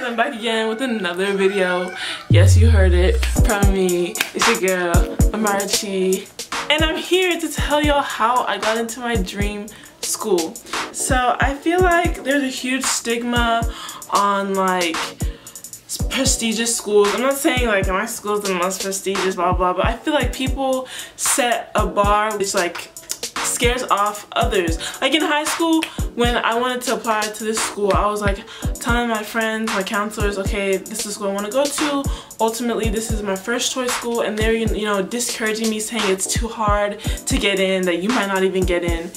guys, I'm back again with another video. Yes, you heard it from me. It's your girl, Amarachi. And I'm here to tell y'all how I got into my dream school. So I feel like there's a huge stigma on like prestigious schools. I'm not saying like my school's the most prestigious, blah blah, but I feel like people set a bar which like scares off others. Like in high school, when I wanted to apply to this school, I was like telling my friends, my counselors, okay, this is the school I want to go to. Ultimately, this is my first choice school, and they're, you know, discouraging me, saying it's too hard to get in, that you might not even get in.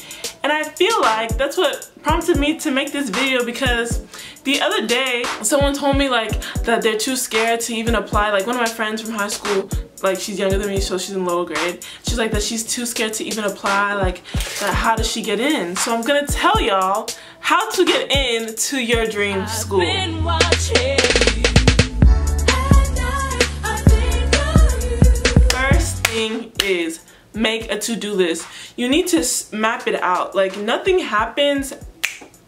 And I feel like that's what prompted me to make this video, because the other day someone told me like that they're too scared to even apply. Like one of my friends from high school, like she's younger than me, so she's in lower grade, she's like that she's too scared to even apply, like that how does she get in? So I'm gonna tell y'all how to get into your dream school. First thing is make a to-do list. You need to map it out. Like nothing happens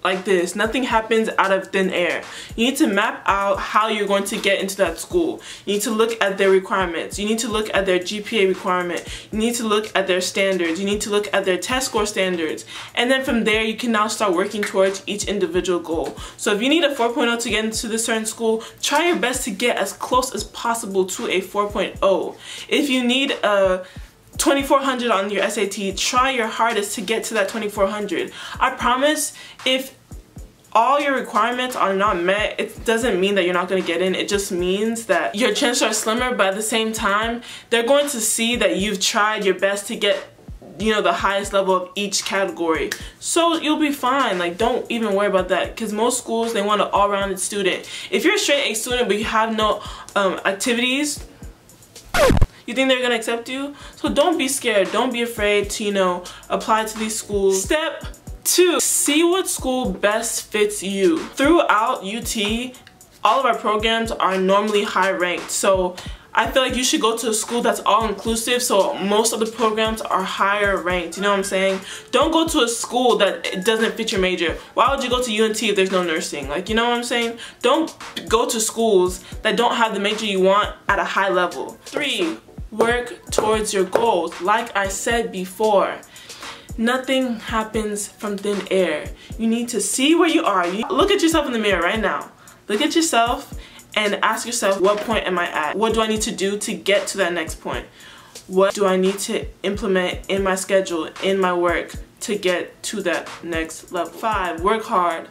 like this. Nothing happens out of thin air. You need to map out how you're going to get into that school. You need to look at their requirements. You need to look at their GPA requirement. You need to look at their standards. You need to look at their test score standards. And then from there, you can now start working towards each individual goal. So if you need a 4.0 to get into this certain school, try your best to get as close as possible to a 4.0. If you need a 2400 on your SAT, try your hardest to get to that 2400. I promise, if all your requirements are not met, it doesn't mean that you're not going to get in. It just means that your chances are slimmer, but at the same time, they're going to see that you've tried your best to get, you know, the highest level of each category. So you'll be fine. Like, don't even worry about that, because most schools, they want an all-rounded student. If you're a straight A student but you have no activities, you think they're gonna accept you? So don't be scared. Don't be afraid to, you know, apply to these schools. Step 2, see what school best fits you. Throughout UT, all of our programs are normally high ranked. So I feel like you should go to a school that's all inclusive, so most of the programs are higher ranked. You know what I'm saying? Don't go to a school that doesn't fit your major. Why would you go to UNT if there's no nursing? Like, you know what I'm saying? Don't go to schools that don't have the major you want at a high level. 3, work towards your goals. Like I said before, nothing happens from thin air. You need to see where you are. Look at yourself in the mirror right now. Look at yourself and ask yourself, what point am I at? What do I need to do to get to that next point? What do I need to implement in my schedule, in my work, to get to that next level? 5, work hard.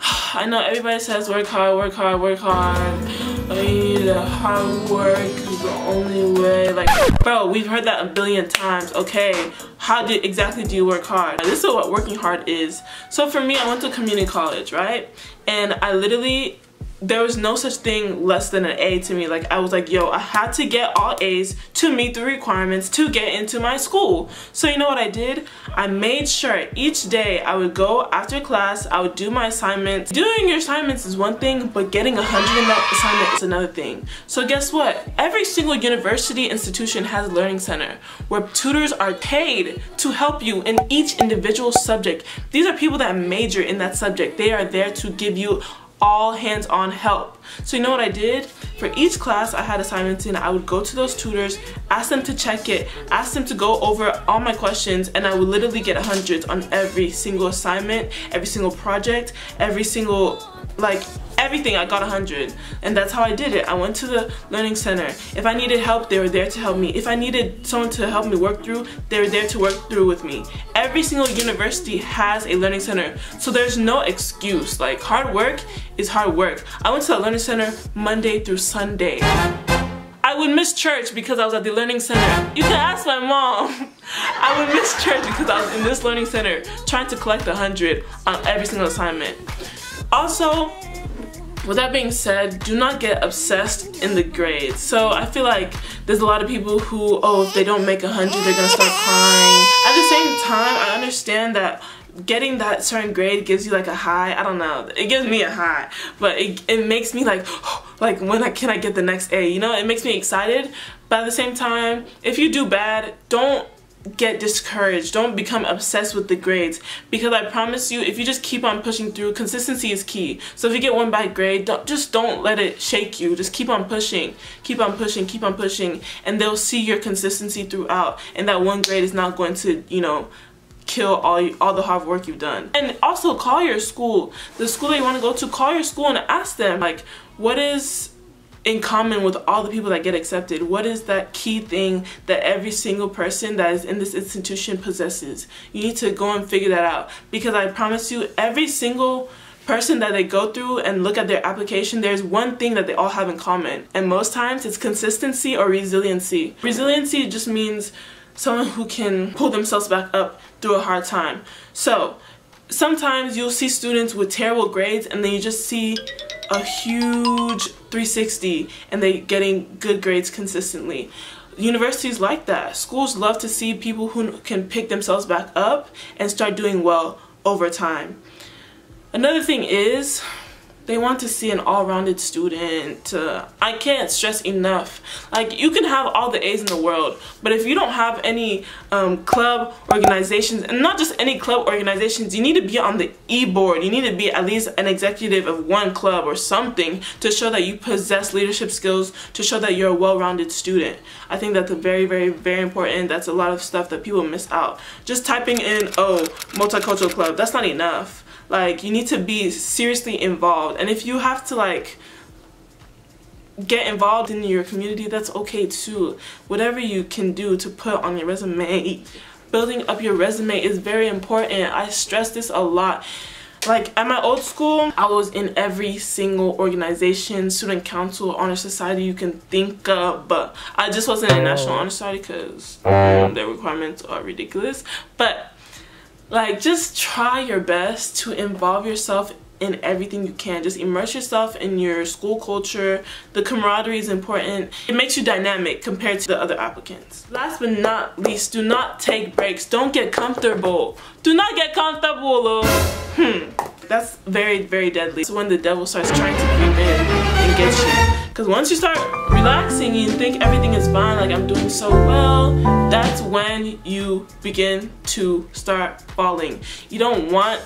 I know everybody says work hard, work hard, work hard. I need hard work is the only way. Like, bro, we've heard that a billion times. Okay, how exactly do you work hard? This is what working hard is. So for me, I went to community college, right? And I literally, there was no such thing less than an A to me. Like, I was like, yo, I had to get all A's to meet the requirements to get into my school. So you know what I did? I made sure each day I would go after class, I would do my assignments. Doing your assignments is one thing, but getting 100 in that assignment is another thing. So guess what? Every single university institution has a learning center where tutors are paid to help you in each individual subject. These are people that major in that subject. They are there to give you all hands-on help. So you know what I did? For each class I had assignments in, I would go to those tutors, ask them to check it, ask them to go over all my questions, and I would literally get 100s on every single assignment, every single project, every single, like, everything. I got 100, and that's how I did it. I went to the learning center. If I needed help, they were there to help me. If I needed someone to help me work through, they were there to work through with me. Every single university has a learning center, so there's no excuse. Like, hard work is hard work. I went to the learning center Monday through Sunday. I would miss church because I was at the learning center. You can ask my mom. I would miss church because I was in this learning center trying to collect 100 on every single assignment. Also, with that being said, do not get obsessed in the grades. So I feel like there's a lot of people who, oh, if they don't make 100, they're gonna start crying. At the same time, I understand that getting that certain grade gives you like a high. I don't know, it gives me a high, but it makes me like can I get the next A, you know? It makes me excited. But at the same time, if you do bad, don't get discouraged. Don't become obsessed with the grades, because I promise you, if you just keep on pushing through, consistency is key. So if you get one bad grade, don't let it shake you. Just keep on pushing, keep on pushing, keep on pushing, and they'll see your consistency throughout, and that one grade is not going to, you know, kill all the hard work you've done. And also call your school, the school that you want to go to. Call your school and ask them, like, what is in common with all the people that get accepted? What is that key thing that every single person that is in this institution possesses? You need to go and figure that out, because I promise you, every single person that they go through and look at their application, there's one thing that they all have in common, and most times it's consistency or resiliency. Resiliency just means someone who can pull themselves back up through a hard time. So sometimes you'll see students with terrible grades, and then you just see a huge 360 and they getting good grades consistently. Universities like that. Schools love to see people who can pick themselves back up and start doing well over time. Another thing is, they want to see an all-rounded student. I can't stress enough. Like, you can have all the A's in the world, but if you don't have any club organizations, and not just any club organizations, you need to be on the e-board. You need to be at least an executive of one club or something to show that you possess leadership skills, to show that you're a well-rounded student. I think that's very, very, very important. That's a lot of stuff that people miss out. Just typing in, oh, multicultural club, that's not enough. Like, you need to be seriously involved, and if you have to, like, get involved in your community, that's okay too. Whatever you can do to put on your resume, building up your resume is very important. I stress this a lot. Like, at my old school, I was in every single organization, student council, honor society you can think of, but I just wasn't in National Honor Society because their requirements are ridiculous. But like, just try your best to involve yourself in everything you can. Just immerse yourself in your school culture. The camaraderie is important. It makes you dynamic compared to the other applicants. Last but not least, do not take breaks. Don't get comfortable. Do not get comfortable. That's very, very deadly. It's when the devil starts trying to creep in and get you. Because once you start relaxing and you think everything is fine, like, I'm doing so well, that's when you begin to start falling. You don't want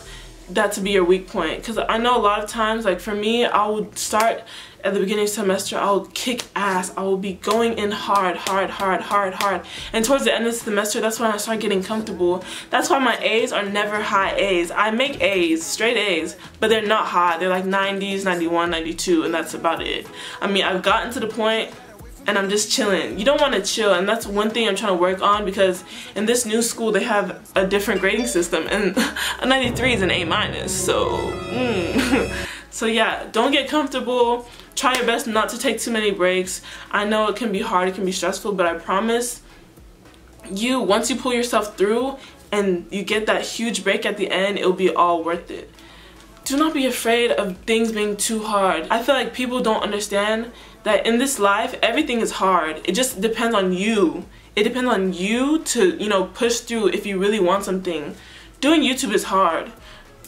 that to be your weak point, because I know a lot of times, like for me, I would start at the beginning of the semester, I would kick ass. I would be going in hard, and towards the end of the semester, that's when I start getting comfortable. That's why my A's are never high A's. I make A's, straight A's, but they're not high. They're like 90s, 91, 92, and that's about it. I mean, I've gotten to the point and I'm just chilling. You don't want to chill, and that's one thing I'm trying to work on, because in this new school they have a different grading system, and a 93 is an A-, so so yeah, don't get comfortable. Try your best not to take too many breaks. I know it can be hard, it can be stressful, but I promise you, once you pull yourself through and you get that huge break at the end, it'll be all worth it. Do not be afraid of things being too hard. I feel like people don't understand that in this life, everything is hard. It just depends on you. It depends on you to, you know, push through if you really want something. Doing YouTube is hard.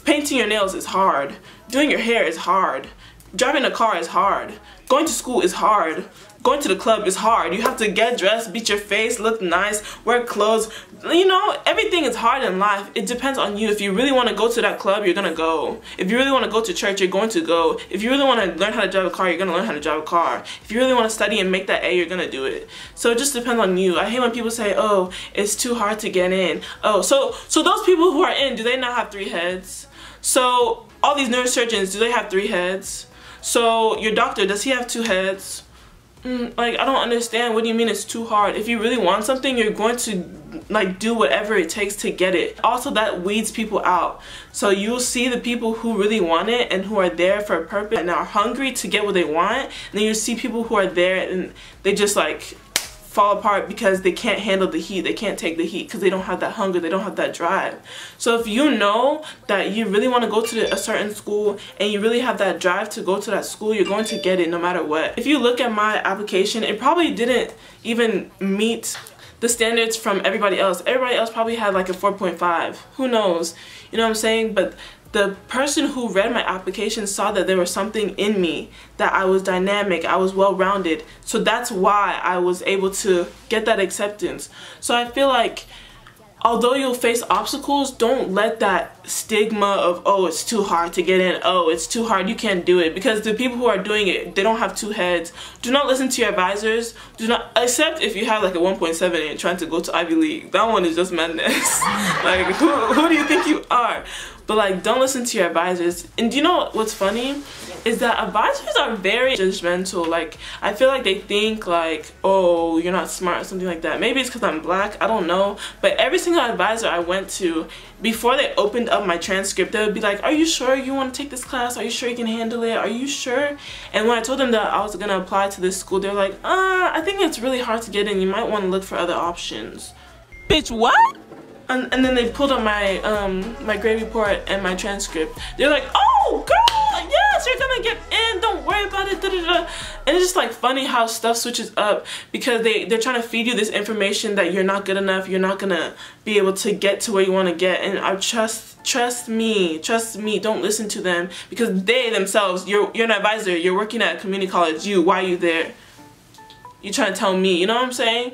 Painting your nails is hard. Doing your hair is hard. Driving a car is hard. Going to school is hard. Going to the club is hard. You have to get dressed, beat your face, look nice, wear clothes. You know, everything is hard in life. It depends on you. If you really want to go to that club, you're gonna go. If you really want to go to church, you're going to go. If you really want to learn how to drive a car, you're gonna learn how to drive a car. If you really want to study and make that A, you're gonna do it. So it just depends on you. I hate when people say, oh, it's too hard to get in. Oh, so those people who are in, do they not have 3 heads? So all these neurosurgeons, do they have 3 heads? So your doctor, does he have 2 heads? Like, I don't understand. What do you mean it's too hard? If you really want something, you're going to like do whatever it takes to get it. Also, that weeds people out. So you'll see the people who really want it and who are there for a purpose and are hungry to get what they want. And then you see people who are there and they just like fall apart because they can't handle the heat. They can't take the heat because they don't have that hunger, they don't have that drive. So if you know that you really want to go to a certain school and you really have that drive to go to that school, you're going to get it no matter what. If you look at my application, it probably didn't even meet the standards from everybody else. Everybody else probably had like a 4.5. Who knows? You know what I'm saying? But the person who read my application saw that there was something in me, that I was dynamic, I was well-rounded. So that's why I was able to get that acceptance. So I feel like although you'll face obstacles, don't let that stigma of, oh, it's too hard to get in, oh, it's too hard, you can't do it, because the people who are doing it, they don't have two heads. Do not listen to your advisors. Do not, except if you have like a 1.7 and trying to go to Ivy League. That one is just madness. Like, who do you think you are? But like, don't listen to your advisors. And do you know what's funny? Is that advisors are very judgmental. Like, I feel like they think like, oh, you're not smart or something like that. Maybe it's because I'm black, I don't know. But every single advisor I went to, before they opened up my transcript, they would be like, are you sure you want to take this class? Are you sure you can handle it? Are you sure? And when I told them that I was gonna apply to this school, they're like, I think it's really hard to get in. You might want to look for other options. Bitch, what? And then they pulled up my my grade report and my transcript. They're like, oh girl, yes, you're gonna get in, don't worry about it, da, da, da. And it's just like funny how stuff switches up, because they're trying to feed you this information that you're not good enough, you're not gonna be able to get to where you want to get. And I trust me, don't listen to them, because they themselves, you're an advisor, you're working at a community college, why are you there? You're trying to tell me, you know what I'm saying?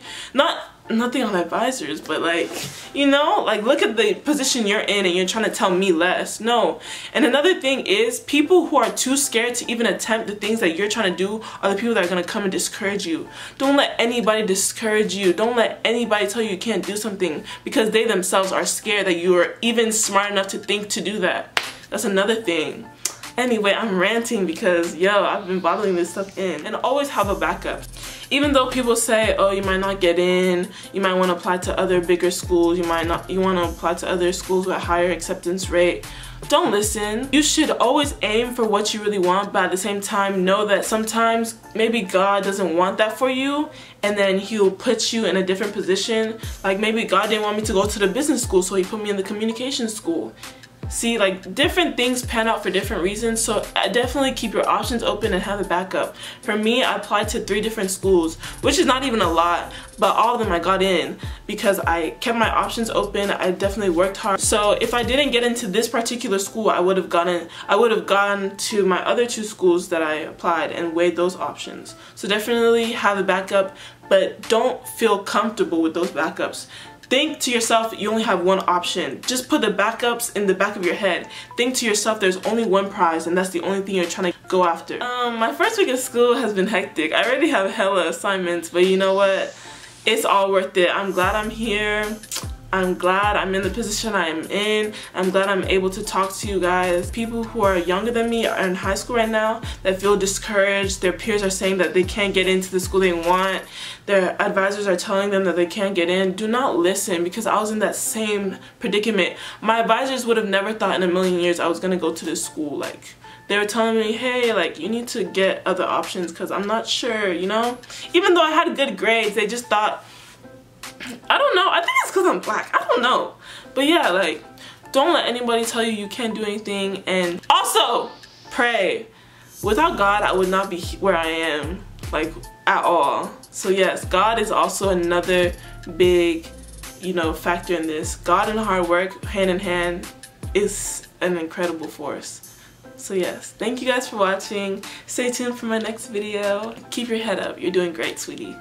Nothing on advisors, but like, you know, like, look at the position you're in and you're trying to tell me less. No. And another thing is, people who are too scared to even attempt the things that you're trying to do are the people that are going to come and discourage you. Don't let anybody discourage you. Don't let anybody tell you you can't do something, because they themselves are scared that you are even smart enough to think to do that. That's another thing. Anyway, I'm ranting because, yo, I've been bottling this stuff in. And always have a backup. Even though people say, oh, you might not get in, you might want to apply to other bigger schools, you want to apply to other schools with a higher acceptance rate, don't listen. You should always aim for what you really want, but at the same time know that sometimes maybe God doesn't want that for you, and then he'll put you in a different position. Like, maybe God didn't want me to go to the business school, so he put me in the communication school. See, like, different things pan out for different reasons, so definitely keep your options open and have a backup. For me, I applied to 3 different schools, which is not even a lot, but all of them I got in because I kept my options open. I definitely worked hard. So if I didn't get into this particular school, I would have gone to my other 2 schools that I applied and weighed those options. So definitely have a backup, but don't feel comfortable with those backups. Think to yourself, you only have one option. Just put the backups in the back of your head. Think to yourself, there's only one prize, and that's the only thing you're trying to go after. My first week of school has been hectic. I already have hella assignments, but you know what? It's all worth it. I'm glad I'm here. I'm glad I'm in the position I am in. I'm glad I'm able to talk to you guys. People who are younger than me are in high school right now that feel discouraged. Their peers are saying that they can't get into the school they want. Their advisors are telling them that they can't get in. Do not listen, because I was in that same predicament. My advisors would have never thought in a million years I was gonna go to this school. Like, they were telling me, hey, like, you need to get other options because I'm not sure, you know? Even though I had good grades, they just thought, I don't know, I think it's because I'm black, I don't know. But yeah, like, don't let anybody tell you you can't do anything. And also, pray. Without God, I would not be where I am, like, at all. So yes, God is also another big, you know, factor in this. God and hard work, hand in hand, is an incredible force. So yes, thank you guys for watching. Stay tuned for my next video. Keep your head up, you're doing great, sweetie.